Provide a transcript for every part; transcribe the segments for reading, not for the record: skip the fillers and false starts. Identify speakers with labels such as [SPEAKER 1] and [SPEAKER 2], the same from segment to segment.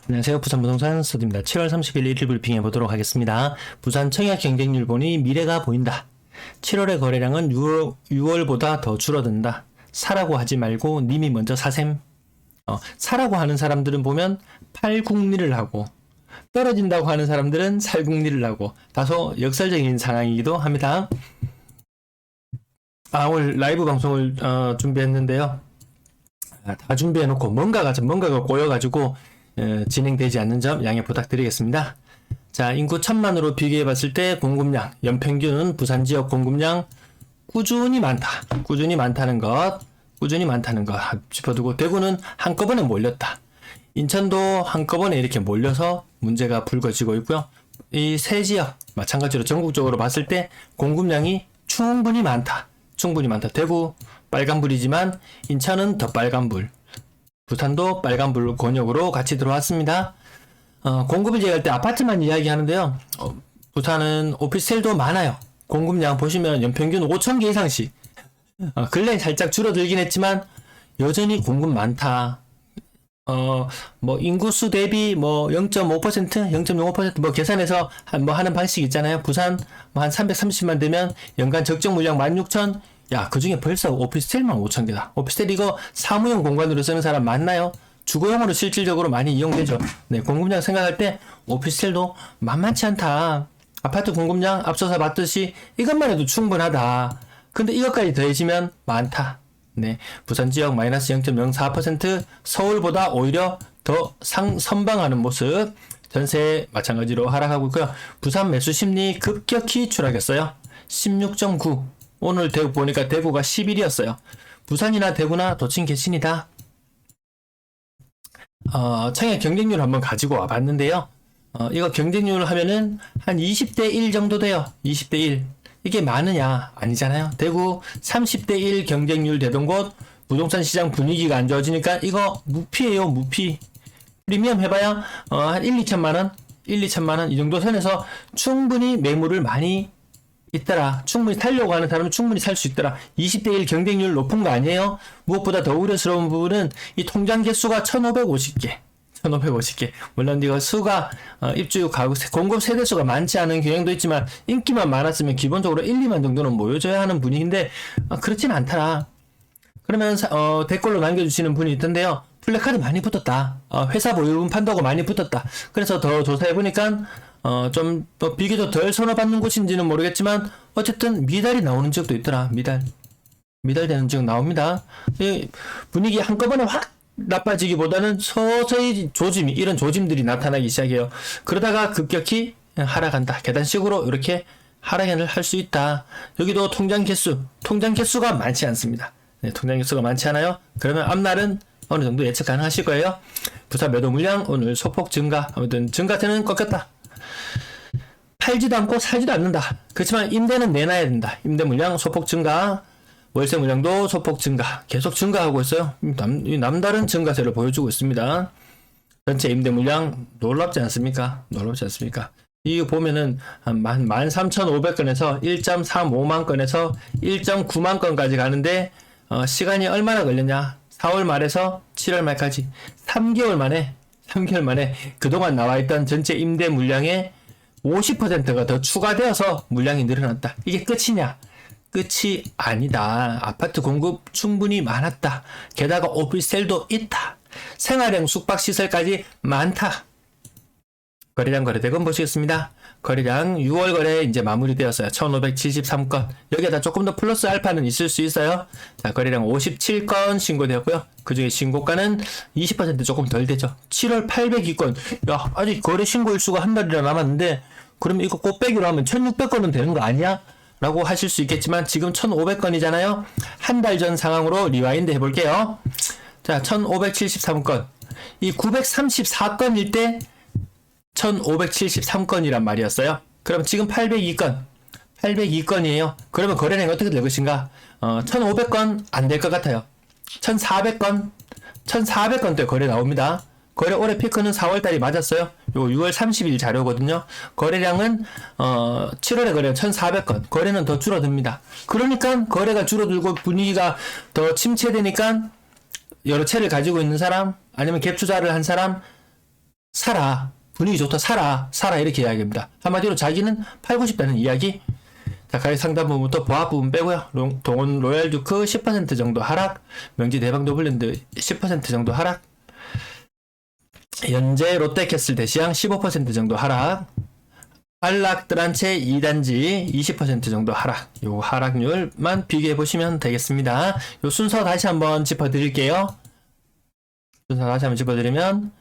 [SPEAKER 1] 안녕하세요. 부산부동산 서두입니다. 7월 30일 1일 브리핑해 보도록 하겠습니다. 부산 청약 경쟁률 보니 미래가 보인다. 7월의 거래량은 6월보다 더 줄어든다. 사라고 하지 말고 님이 먼저 사셈. 사라고 하는 사람들은 보면 팔국리를 하고, 떨어진다고 하는 사람들은 살국리를 하고, 다소 역설적인 상황이기도 합니다. 오늘 라이브 방송을 준비했는데요. 다 준비해놓고 뭔가가 꼬여가지고 진행되지 않는 점 양해 부탁드리겠습니다. 자, 인구 1000만으로 비교해봤을 때 공급량, 연평균 부산 지역 공급량 꾸준히 많다는 것 짚어두고, 대구는 한꺼번에 몰렸다. 인천도 한꺼번에 이렇게 몰려서 문제가 불거지고 있고요. 이 세 지역 마찬가지로 전국적으로 봤을 때 공급량이 충분히 많다. 대구 빨간불이지만 인천은 더 빨간불, 부산도 빨간불 권역으로 같이 들어왔습니다. 공급을 얘기할 때 아파트만 이야기하는데요. 부산은 오피스텔도 많아요. 공급량 보시면 연평균 5,000개 이상씩. 근래 살짝 줄어들긴 했지만 여전히 공급 많다. 인구수 대비 0.5%, 0.05% 계산해서 하는 방식 있잖아요. 부산 한 330만 되면 연간 적정 물량 16,000. 야, 그 중에 벌써 오피스텔만 5,000개다. 오피스텔 이거 사무용 공간으로 쓰는 사람 많나요? 주거용으로 실질적으로 많이 이용되죠. 네, 공급량 생각할 때 오피스텔도 만만치 않다. 아파트 공급량 앞서서 봤듯이 이것만 해도 충분하다. 근데 이것까지 더해지면 많다. 네, 부산 지역 마이너스 0.04%, 서울보다 오히려 더 선방하는 모습. 전세 마찬가지로 하락하고 있고요. 부산 매수 심리 급격히 추락했어요. 16.9. 오늘 대구 보니까 대구가 11이었어요. 부산이나 대구나 도친 개신이다. 청약 경쟁률 한번 가지고 와봤는데요. 이거 경쟁률 하면은 한 20대 1 정도 돼요. 20대 1. 이게 많으냐? 아니잖아요. 대구 30대 1 경쟁률 되던 곳, 부동산 시장 분위기가 안 좋아지니까 이거 무피예요, 무피. 프리미엄 해봐야 한 1, 2천만 원 이 정도 선에서 충분히 매물을 많이 있더라. 충분히 살려고 하는 사람은 충분히 살 수 있더라. 20대 1 경쟁률 높은 거 아니에요? 무엇보다 더 우려스러운 부분은 이 통장 개수가 1550개. 물론 이거 수가 입주 가구 공급 세대수가 많지 않은 경향도 있지만 인기만 많았으면 기본적으로 1, 2만 정도는 모여줘야 하는 분위기인데 그렇진 않더라. 그러면 댓글로 남겨주시는 분이 있던데요. 플래카드 많이 붙었다. 회사 보유분 판다고 많이 붙었다. 그래서 더 조사해보니까 좀 더 비교적 덜 선호받는 곳인지는 모르겠지만 어쨌든 미달이 나오는 지역도 있더라. 미달 되는 지역 나옵니다. 이 분위기 한꺼번에 확 나빠지기보다는 서서히 이런 조짐들이 나타나기 시작해요. 그러다가 급격히 하락한다. 계단식으로 이렇게 하락을 할 수 있다. 여기도 통장 개수가 많지 않습니다. 네, 통장 개수가 많지 않아요. 그러면 앞날은 어느 정도 예측 가능하실 거예요. 부산 매도 물량 오늘 소폭 증가. 아무튼 증가세는 꺾였다. 팔지도 않고 살지도 않는다. 그렇지만 임대는 내놔야 된다. 임대 물량 소폭 증가. 월세 물량도 소폭 증가. 계속 증가하고 있어요. 남다른 증가세를 보여주고 있습니다. 전체 임대 물량 놀랍지 않습니까? 이거 보면은 한 13,500건에서 1.35만 건에서 1.9만 건까지 가는데 시간이 얼마나 걸렸냐? 4월 말에서 7월 말까지 3개월 만에 그동안 나와있던 전체 임대 물량의 50%가 더 추가되어서 물량이 늘어났다. 이게 끝이냐? 끝이 아니다. 아파트 공급 충분히 많았다. 게다가 오피스텔도 있다. 생활형 숙박시설까지 많다. 거래량 거래대금 보시겠습니다. 거래량 6월 거래 이제 마무리되었어요. 1573건. 여기에다 조금 더 플러스 알파는 있을 수 있어요. 자, 거래량 57건 신고되었고요. 그 중에 신고가는 20% 조금 덜 되죠. 7월 802건. 야, 아직 거래 신고 일수가 한 달이나 남았는데, 그러면 이거 꽃배기로 하면 1600건은 되는 거 아니야? 라고 하실 수 있겠지만, 지금 1500건이잖아요. 한 달 전 상황으로 리와인드 해볼게요. 자, 1573건. 이 934건일 때, 1573건이란 말이었어요. 그럼 지금 802건이에요. 그러면 거래량이 어떻게 될 것인가? 1500건 안 될 것 같아요. 1400건대 거래 나옵니다. 거래 올해 피크는 4월달이 맞았어요. 요 6월 30일 자료거든요. 거래량은 7월에 거래는 1400건. 거래는 더 줄어듭니다. 그러니까 거래가 줄어들고 분위기가 더 침체되니까 여러 채를 가지고 있는 사람, 아니면 갭 투자를 한 사람, 사라. 분위기 좋다. 사라. 사라. 이렇게 이야기합니다. 한마디로 자기는 팔고 싶다는 이야기. 자, 가격 상단 부분부터 보합 부분 빼고요. 동원 로얄 듀크 10% 정도 하락. 명지 대박 노블랜드 10% 정도 하락. 연재 롯데캐슬 대시양 15% 정도 하락. 안락드란체 2단지 20% 정도 하락. 요 하락률만 비교해 보시면 되겠습니다. 요 순서 다시 한번 짚어드릴게요. 순서 다시 한번 짚어드리면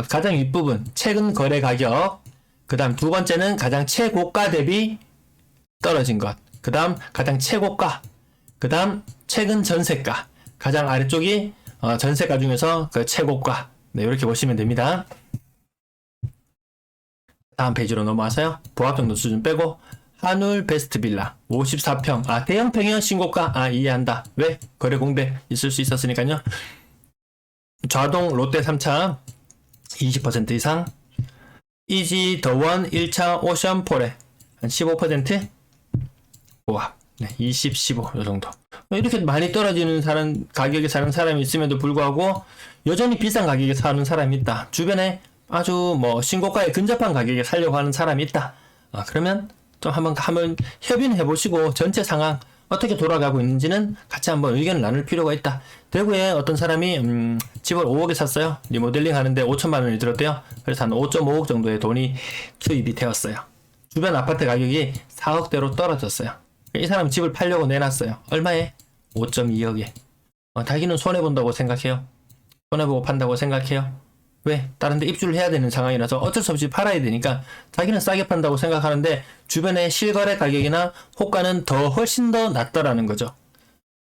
[SPEAKER 1] 가장 윗부분 최근 거래 가격, 그 다음 두 번째는 가장 최고가 대비 떨어진 것, 그 다음 가장 최고가, 그 다음 최근 전세가, 가장 아래쪽이 전세가 중에서 그 최고가. 네, 이렇게 보시면 됩니다. 다음 페이지로 넘어와서요. 보합 정도 수준 빼고 한울 베스트 빌라 54평. 대형평이요. 신고가. 이해한다. 왜? 거래 공백 있을 수 있었으니까요. 좌동 롯데 3차 20% 이상. 이지 더원 1차 오션폴에 한 15%. 보합 20, 15 요 정도. 이렇게 많이 떨어지는 가격에 사는 사람이 있음에도 불구하고 여전히 비싼 가격에 사는 사람이 있다. 주변에 아주 신고가에 근접한 가격에 살려고 하는 사람이 있다. 그러면 좀 한번 협의는 해보시고 전체 상황 어떻게 돌아가고 있는지는 같이 한번 의견을 나눌 필요가 있다. 대구에 어떤 사람이 집을 5억에 샀어요. 리모델링 하는데 5천만 원이 들었대요. 그래서 한 5.5억 정도의 돈이 투입이 되었어요. 주변 아파트 가격이 4억대로 떨어졌어요. 이 사람 집을 팔려고 내놨어요. 얼마에? 5.2억에. 자기는 손해본다고 생각해요. 손해보고 판다고 생각해요. 왜? 다른 데 입주를 해야 되는 상황이라서 어쩔 수 없이 팔아야 되니까 자기는 싸게 판다고 생각하는데 주변의 실거래 가격이나 호가는 훨씬 더 낮더라는 거죠.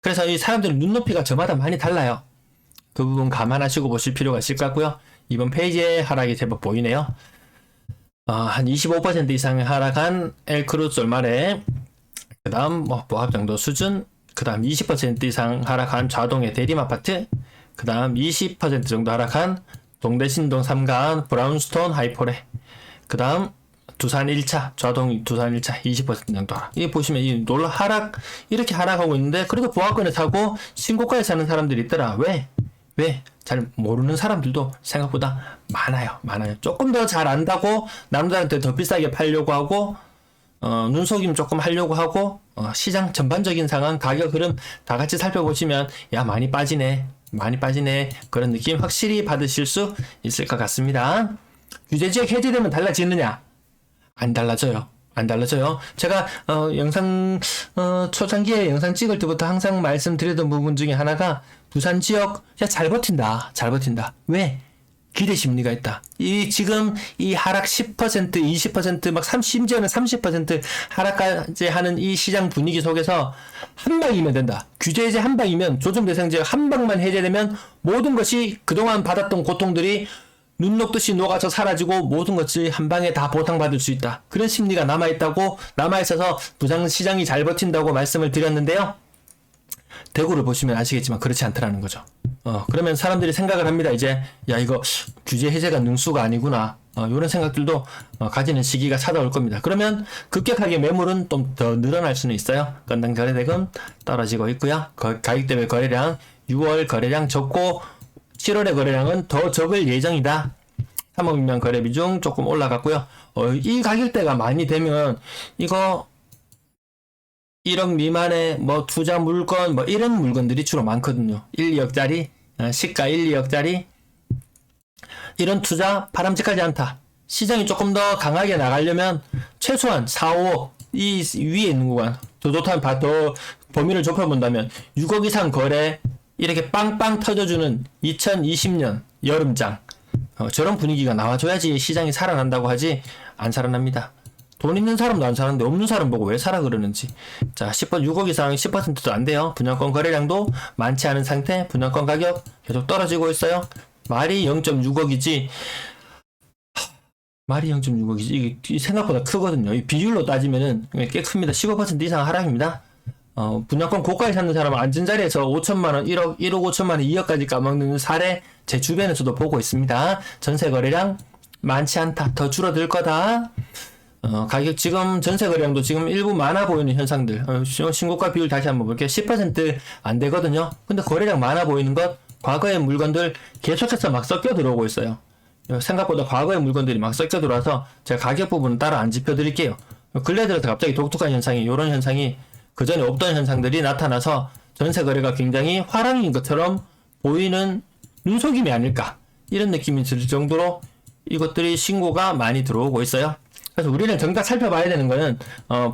[SPEAKER 1] 그래서 이 사람들의 눈높이가 저마다 많이 달라요. 그 부분 감안하시고 보실 필요가 있을 것 같고요. 이번 페이지에 하락이 제법 보이네요. 한 25% 이상 하락한 엘크루즈 올마레, 그 다음 보합 정도 수준, 그 다음 20% 이상 하락한 좌동의 대림아파트, 그 다음 20% 정도 하락한 동대신동 3간 브라운스톤 하이포레, 그 다음 두산 1차, 좌동 두산 1차 20% 정도 하락. 이게 보시면 이 하락, 이렇게 하락하고 있는데 그래도 보합권에 사고 신고가에 사는 사람들이 있더라. 왜? 잘 모르는 사람들도 생각보다 많아요. 조금 더 잘 안다고 남들한테 더 비싸게 팔려고 하고 눈속임 조금 하려고 하고 시장 전반적인 상황, 가격 흐름 다 같이 살펴보시면 많이 빠지네 그런 느낌 확실히 받으실 수 있을 것 같습니다. 규제지역 해제되면 달라지느냐? 안 달라져요. 제가 초창기에 영상 찍을 때부터 항상 말씀드렸던 부분 중에 하나가 부산 지역 잘 버틴다. 왜? 기대 심리가 있다. 지금 이 하락 10%, 20%, 심지어는 30% 하락까지 하는 이 시장 분위기 속에서 한 방이면 된다. 규제 해제 한 방이면, 조정 대상 지역 한 방만 해제되면 모든 것이 그동안 받았던 고통들이 눈 녹듯이 녹아서 사라지고 모든 것이 한 방에 다 보상받을 수 있다. 그런 심리가 남아있어서 부산 시장이 잘 버틴다고 말씀을 드렸는데요. 대구를 보시면 아시겠지만 그렇지 않더라는 거죠. 그러면 사람들이 생각을 합니다. 이제 이거 규제 해제가 능수가 아니구나. 이런 생각들도 가지는 시기가 찾아올 겁니다. 그러면 급격하게 매물은 좀 더 늘어날 수는 있어요. 건당 거래대금 떨어지고 있고요. 가격대별 거래량 6월 거래량 적고 7월의 거래량은 더 적을 예정이다. 3억 미만 거래 비중 조금 올라갔고요. 이 가격대가 많이 되면 이거 1억 미만의 투자 물건 이런 물건들이 주로 많거든요. 1, 2억짜리 시가 1, 2억짜리 이런 투자 바람직하지 않다. 시장이 조금 더 강하게 나가려면 최소한 4, 5억 이 위에 있는 구간 더 좋다면 더 범위를 좁혀본다면 6억 이상 거래 이렇게 빵빵 터져주는 2020년 여름장 저런 분위기가 나와줘야지 시장이 살아난다고 하지 안 살아납니다. 돈 있는 사람도 안 사는데 없는 사람 보고 왜 사라 그러는지. 자, 6억 이상 10%도 안 돼요. 분양권 거래량도 많지 않은 상태. 분양권 가격 계속 떨어지고 있어요. 말이 0.6억이지. 이게 생각보다 크거든요. 이 비율로 따지면은 꽤 큽니다. 15% 이상 하락입니다. 분양권 고가에 사는 사람은 앉은 자리에서 5천만원, 1억 5천만원, 2억까지 까먹는 사례 제 주변에서도 보고 있습니다. 전세 거래량 많지 않다. 더 줄어들 거다. 가격 지금 전세 거래량도 지금 일부 많아 보이는 현상들. 신고가 비율 다시 한번 볼게요. 10% 안 되거든요. 근데 거래량 많아 보이는 것, 과거의 물건들 계속해서 막 섞여 들어오고 있어요. 생각보다 과거의 물건들이 막 섞여 들어와서 제가 가격 부분은 따로 안 짚어드릴게요. 근래 들어서 갑자기 독특한 현상이, 이런 현상이 그전에 없던 현상들이 나타나서 전세 거래가 굉장히 화랑인 것처럼 보이는 눈속임이 아닐까, 이런 느낌이 들 정도로 이것들이 신고가 많이 들어오고 있어요. 그래서 우리는 정작 살펴봐야 되는 거는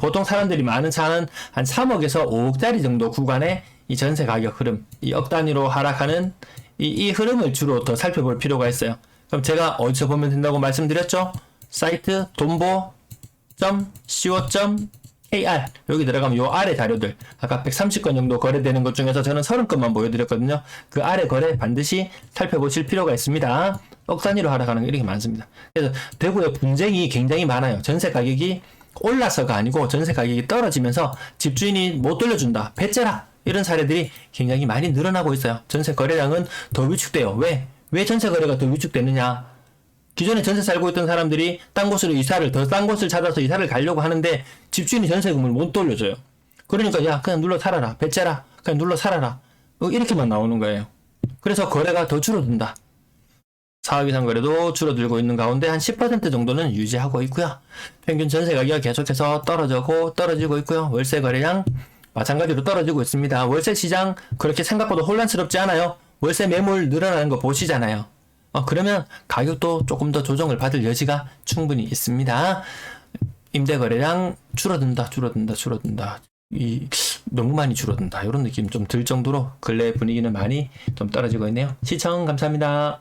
[SPEAKER 1] 보통 사람들이 많은 차는 한 3억에서 5억짜리 정도 구간의 이 전세 가격 흐름, 이 억 단위로 하락하는 이 흐름을 주로 더 살펴볼 필요가 있어요. 그럼 제가 어디서 보면 된다고 말씀드렸죠? 사이트 돈보.co.kr, 여기 들어가면 요 아래 자료들, 아까 130건 정도 거래되는 것 중에서 저는 30건만 보여드렸거든요. 그 아래 거래 반드시 살펴보실 필요가 있습니다. 억 단위로 하락하는 게 이렇게 많습니다. 그래서 대구의 분쟁이 굉장히 많아요. 전세 가격이 올라서가 아니고 전세 가격이 떨어지면서 집주인이 못 돌려준다, 배째라, 이런 사례들이 굉장히 많이 늘어나고 있어요. 전세 거래량은 더 위축돼요. 왜 전세 거래가 더 위축되느냐? 기존에 전세 살고 있던 사람들이 딴 곳으로 이사를, 더 딴 곳을 찾아서 이사를 가려고 하는데 집주인이 전세금을 못 돌려줘요. 그러니까 야, 그냥 눌러 살아라, 배째라, 그냥 눌러 살아라, 이렇게만 나오는 거예요. 그래서 거래가 더 줄어든다. 사업 이상 거래도 줄어들고 있는 가운데 한 10% 정도는 유지하고 있고요. 평균 전세 가격이 계속해서 떨어지고 있고요. 월세 거래량 마찬가지로 떨어지고 있습니다. 월세 시장 그렇게 생각보다 혼란스럽지 않아요. 월세 매물 늘어나는 거 보시잖아요. 그러면 가격도 조금 더 조정을 받을 여지가 충분히 있습니다. 임대 거래량 줄어든다. 너무 많이 줄어든다, 이런 느낌 좀 들 정도로 근래 분위기는 많이 좀 떨어지고 있네요. 시청 감사합니다.